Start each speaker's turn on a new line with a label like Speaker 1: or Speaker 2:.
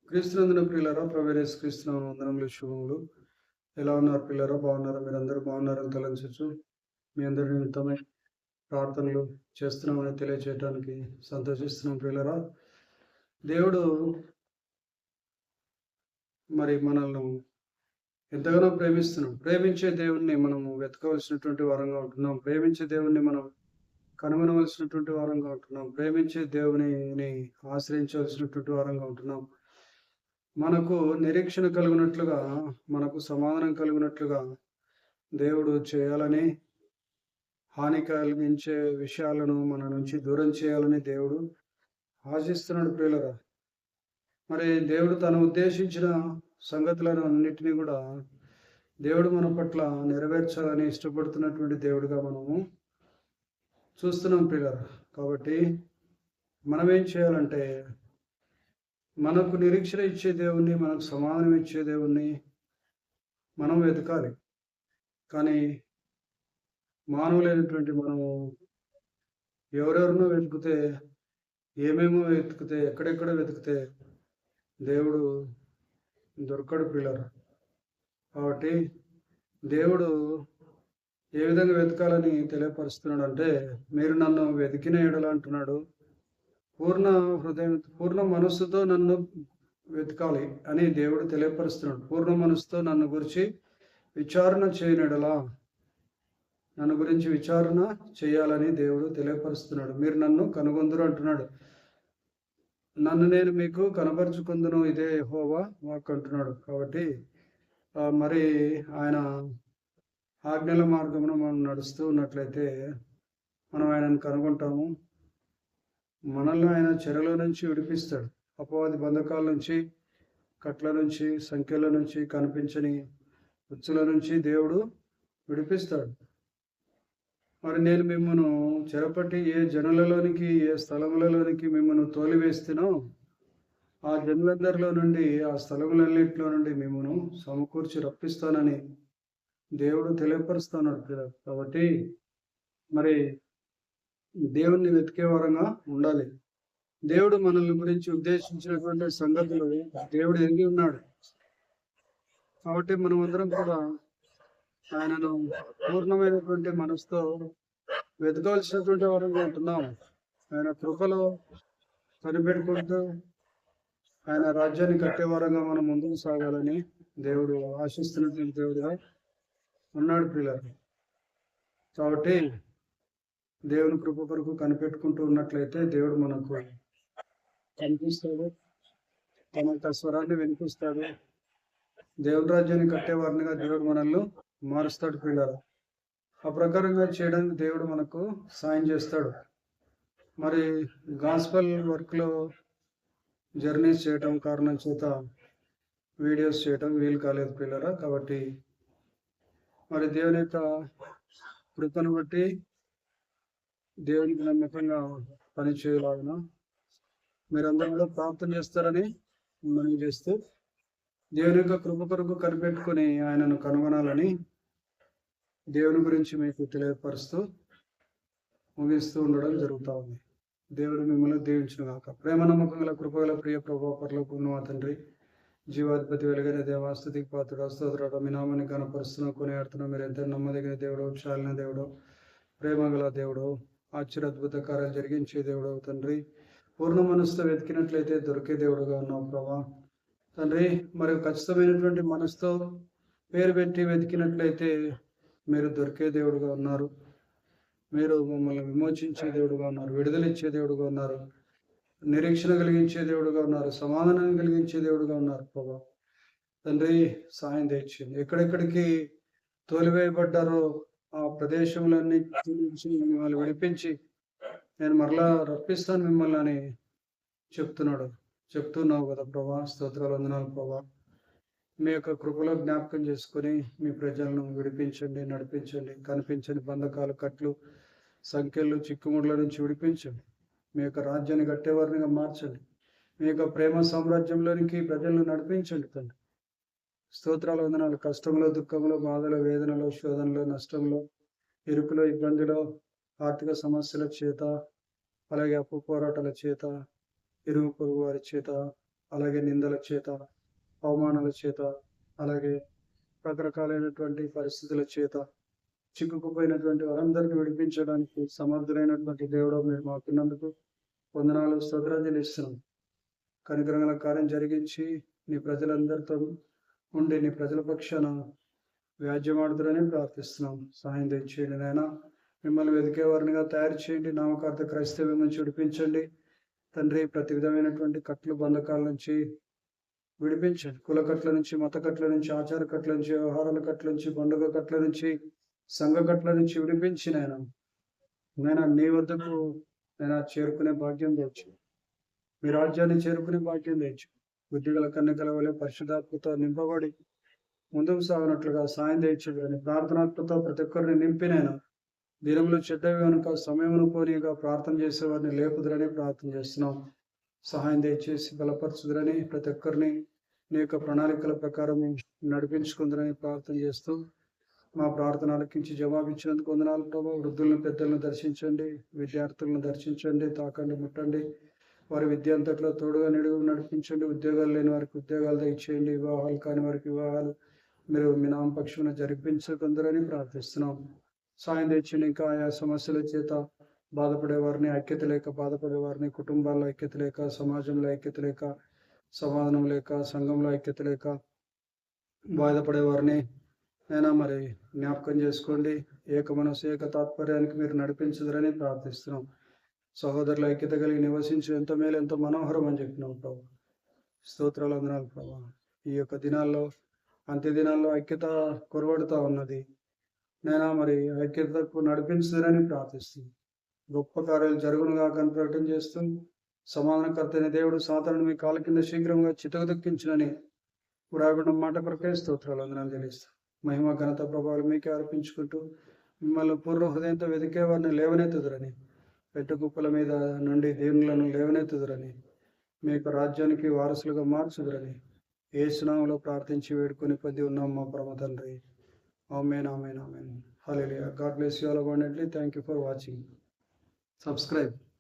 Speaker 1: క్రీస్తునందున ప్రియులారా, ప్రభు యేసు క్రీస్తునామమున వందనములు, శుభములు. ఎలా ఉన్నారు ప్రియులారా? బాగున్నారా? మీరందరూ బాగున్నారని తలంచొచ్చు. మీ అందరి నిమిత్తమై ప్రార్థనలు చేస్తున్నామని తెలియజేయడానికి సంతోషిస్తున్నాం ప్రియులారా. దేవుడు మరి మనల్ని ఎంతగానో ప్రేమిస్తున్నాం. ప్రేమించే దేవుణ్ణి మనము వెతకవలసినటువంటి వారంగా ఉంటున్నాం. ప్రేమించే దేవుణ్ణి మనం కనుగొనవలసినటువంటి వారంగా ఉంటున్నాం. ప్రేమించే దేవునిని ఆశ్రయించవలసినటువంటి వారంగా ఉంటున్నాం. మనకు నిరీక్షణ కలుగునట్లుగా, మనకు సమాధానం కలుగునట్లుగా దేవుడు చేయాలని, హాని కలిగించే విషయాలను మన నుంచి దూరం చేయాలని దేవుడు ఆశిస్తున్నాడు ప్రియులరా. మరి దేవుడు తను ఉద్దేశించిన సంగతులను అన్నిటినీ కూడా దేవుడు మన పట్ల నెరవేర్చాలని ఇష్టపడుతున్నటువంటి దేవుడిగా మనము చూస్తున్నాం ప్రియులరా. కాబట్టి మనం ఏం చేయాలంటే, మనకు నిరీక్షణ ఇచ్చే దేవుణ్ణి, మనకు సమాధానం ఇచ్చే దేవుణ్ణి మనం వెతకాలి. కానీ మానవులైనటువంటి మనము ఎవరెవరినో వెతికితే, ఏమేమో వెతికితే, ఎక్కడెక్కడో వెతికితే దేవుడు దొరకడు ప్రియులారా. కాబట్టి దేవుడు ఏ విధంగా వెతకాలని తెలియపరుస్తున్నాడు అంటే, మీరు నన్ను వెతికిన ఎడల అంటున్నాడు, పూర్ణ హృదయం, పూర్ణ మనస్సుతో నన్ను వెతకాలి అని దేవుడు తెలియపరుస్తున్నాడు. పూర్ణ మనస్సుతో నన్ను గురించి విచారణ చేయనెడలా, నన్ను గురించి విచారణ చేయాలని దేవుడు తెలియపరుస్తున్నాడు. మీరు నన్ను కనుగొందురు అంటున్నాడు. నన్ను నేను మీకు కనపరుచుకుందును, ఇదే యెహోవా వాక్కు అంటున్నాడు. కాబట్టి మరి ఆయన ఆజ్ఞల మార్గమున మనం నడుస్తూ ఉన్నట్లయితే మనం ఆయనను కనుగొంటాము. మనల్ని ఆయన చెరలో నుంచి విడిపిస్తాడు. అపవాది బంధకాల నుంచి, కట్ల నుంచి, సంఖ్యల నుంచి, కనిపించని ఉచ్చుల నుంచి దేవుడు విడిపిస్తాడు. మరి నేను మిమ్మను చెరపట్టి ఏ జనులలోనికి, ఏ స్థలములలోనికి మిమ్మను తోలివేస్తేనో ఆ జనులందరిలో నుండి, ఆ స్థలములన్నింటిలో నుండి మిమ్మను సమకూర్చి రప్పిస్తానని దేవుడు తెలియపరుస్తున్నాడు. కాబట్టి మరి దేవుణ్ణి వెతికే వారంగా ఉండాలి. దేవుడు మనల్ని గురించి ఉద్దేశించినటువంటి సంగతులు దేవుడు ఎరిగి ఉన్నాడు. కాబట్టి మనం అందరం కూడా ఆయనను పూర్ణమైనటువంటి మనసుతో వెతకాల్సినటువంటి వారంగా ఉంటున్నాం. ఆయన కృపలో కనిపెట్టుకుంటూ ఆయన రాజ్యాన్ని కట్టే వారంగా మనం ముందుకు సాగాలని దేవుడు ఆశిస్తున్నటువంటి దేవుడుగా ఉన్నాడు ప్రియులారా. కాబట్టి దేవుని కృప కొరకు కనిపెట్టుకుంటూ ఉన్నట్లయితే దేవుడు మనకు కనిపిస్తాడు, తన యొక్క స్వరాన్ని వినిపిస్తాడు. దేవుని రాజ్యాన్ని కట్టేవారినిగా దేవుడు మనల్ని మారుస్తాడు ప్రియులారా. ఆ ప్రకారంగా చేయడానికి దేవుడు మనకు సాయం చేస్తాడు. మరి గాస్పల్ వర్క్లో జర్నీస్ చేయటం కారణం చేత వీడియోస్ చేయటం వీలు కాలేదు ప్రియులారా. కాబట్టి మరి దేవుని యొక్క కృపను బట్టి దేవునికి నమ్మకంగా పని చేయలాగిన మీరందరూ కూడా ప్రార్థన చేస్తారని మనం చేస్తూ, దేవుని యొక్క కృప కొరకు కనిపెట్టుకుని ఆయనను కనుగొనాలని దేవుని గురించి మీకు తెలియపరుస్తూ ముగిస్తూ ఉండడం జరుగుతూ ఉంది. దేవుడు మిమ్మల్ని దీవించును గాక. ప్రేమ నమ్మకం గల కృపగల ప్రియ ప్రభు పరలోకమున్న మా తండ్రి, జీవాధిపతి వెలుగైన దేవా, స్తుతికి పాత్రుడా, స్తోత్రుడా, మీ నామాన్ని కనపరుస్తున్నా, కొనియాడుతున్నా. మీరు ఎంత నమ్మదగిన దేవుడు, చాలిన దేవుడు, ప్రేమ గల దేవుడు, ఆశ్చర్య అద్భుత కార్యాలు జరిగించే దేవుడు తండ్రి. పూర్ణ మనసుతో వెతికినట్లయితే దొరికే దేవుడుగా ఉన్నావు ప్రభా. తండ్రి, మరి ఖచ్చితమైనటువంటి మనసుతో పేరు పెట్టి వెతికినట్లయితే మీరు దొరికే దేవుడుగా ఉన్నారు. మీరు మమ్మల్ని విమోచించే దేవుడుగా ఉన్నారు, విడుదలిచ్చే దేవుడుగా ఉన్నారు, నిరీక్షణ కలిగించే దేవుడుగా ఉన్నారు, సమాధానాన్ని కలిగించే దేవుడుగా ఉన్నారు ప్రభా. తండ్రి, సాయం తెచ్చింది. ఎక్కడెక్కడికి తోలివేయబడ్డారో ఆ ప్రదేశములన్నిటి నుంచి మిమ్మల్ని విడిపించి నేను మరలా రప్పిస్తాను మిమ్మల్ని అని చెప్తున్నావు కదా ప్రభా. స్తోత్రాలు, వందనాలు ప్రభా. మీ యొక్క కృపలో జ్ఞాపకం చేసుకొని మీ ప్రజలను విడిపించండి, నడిపించండి. కనిపించని బంధకాలు, కట్లు, సంఖ్యలు, చిక్కుముడ్ల నుంచి విడిపించండి. మీ యొక్క రాజ్యాన్ని కట్టేవారినిగా మార్చండి. మీ యొక్క ప్రేమ సామ్రాజ్యంలోనికి ప్రజలను నడిపించండి తండ్రి. స్తోత్రాలు, వందనాలు. కష్టంలో, దుఃఖంలో, బాధలో, వేదనలో, శోధనలో, నష్టంలో, ఇరుకులో, ఇబ్బందిలో, ఆర్థిక సమస్యల చేత, అలాగే అప్పు పోరాటాల చేత, ఇరుగు పొరుగు వారి చేత, అలాగే నిందల చేత, అవమానాల చేత, అలాగే రకరకాలైనటువంటి పరిస్థితుల చేత చిక్కుకుపోయినటువంటి వారందరినీ విడిపించడానికి సమర్థులైనటువంటి దేవుడు మీరు మాకున్నందుకు వందనాలు, స్తోత్రాలు చెల్లిస్తున్నాం. కనికరంగల కార్యం జరిగించి నీ ప్రజలందరితో ఉండి నీ ప్రజల పక్షాన వ్యాజ్యమాడుతారని ప్రార్థిస్తున్నాం. సహాయం తెచ్చేయండి నాయన. మిమ్మల్ని వెతికే వారినిగా తయారు చేయండి. నామకార్థ క్రైస్తవ్యం నుంచి విడిపించండి తండ్రి. ప్రతి విధమైనటువంటి కట్లు బంధకాల నుంచి విడిపించండి. కుల కట్ల నుంచి, మత కట్ల నుంచి, ఆచార కట్ల నుంచి, వ్యవహారాల కట్ల నుంచి, పండుగ కట్ల నుంచి, సంఘ కట్ల నుంచి విడిపించి నేను నీ వద్దకు నేను చేరుకునే భాగ్యం తెచ్చు. మీ రాజ్యాన్ని చేరుకునే భాగ్యం తెచ్చు. బుద్ధిగల కన్యకల వలె పరిశుద్ధాత్మతో నింపబడి ముందుకు సాగినట్లుగా సాయం తెచ్చు. అని ప్రార్థనాత్మతో ప్రతి ఒక్కరిని నింపినైనా దినములు చెడ్డవి కనుక సమయమును పోనీగా ప్రార్థన చేసేవారిని లేపుదురని ప్రార్థన చేస్తున్నాం. సహాయం దయచేసి బలపరచుదురని, ప్రతి ఒక్కరిని నీ యొక్క ప్రణాళికల ప్రకారం నడిపించుకుందరని ప్రార్థన చేస్తూ మా ప్రార్థన ఆలకించి జవాబిచ్చినందుకు వందనాలు ప్రభావ. వృద్ధులను, పెద్దలను దర్శించండి, విద్యార్థులను దర్శించండి, తాకండి, ముట్టండి. వారి విద్య అంతట్లో తోడుగా నడిపించండి. ఉద్యోగాలు లేని వారికి ఉద్యోగాలు దయచేయండి. వివాహాలు కాని వారికి వివాహాలు మీరు మీ నామపక్షమున జరిపించకుందరని ప్రార్థిస్తున్నాం. సాయం తెచ్చింది. ఇంకా ఆయా సమస్యల చేత బాధపడేవారిని, ఐక్యత లేక బాధపడేవారిని, కుటుంబాల్లో ఐక్యత లేక, సమాజంలో ఐక్యత లేక, సమాధానం లేక, సంఘంలో ఐక్యత లేక బాధపడేవారిని అయినా మరి జ్ఞాపకం చేసుకోండి. ఏక మనసు, ఏక తాత్పర్యానికి మీరు నడిపించదురని ప్రార్థిస్తున్నాం. సహోదరుల ఐక్యత కలిగి నివసించి ఎంత మేలు, ఎంత మనోహరం అని చెప్పినాం ప్రభు. స్తోత్రాలు, వందనాలు ప్రభు. ఈ యొక్క దినాల్లో, అంత్య దినాల్లో ఐక్యత కొరవడుతూ ఉన్నది. నేను మరి ఐక్యతకు నడిపించదని ప్రార్థిస్తుంది. గొప్ప కార్యాలు జరుగునుగా కానీ ప్రకటన చేస్తూ సమాధానకర్త అయిన దేవుడు సాతానుని మీ కాళ్ళ కింద శీఘ్రంగా చితకదొక్కించునని వ్రాయబడిన మాట కొరకే స్తోత్రాలు, వందనాలు చెల్లిస్తాం. మహిమ, ఘనత, ప్రభావాలు మీకే అర్పించుకుంటూ మిమ్మల్ని పూర్వ హృదయంతో వెతికే వారిని లేవనెత్తుదురని, పెట్టుకుప్పల మీద నుండి దేవునులను లేవనెత్తుదురని, మీ యొక్క రాజ్యానికి వారసులుగా మార్చుదురని యేసు నామములో ప్రార్థించి వేడుకొని పొంది ఉన్నాం మా పరమ తండ్రి. Amen, amen, amen. Hallelujah. God bless you all abundantly. Thank you for watching. Subscribe.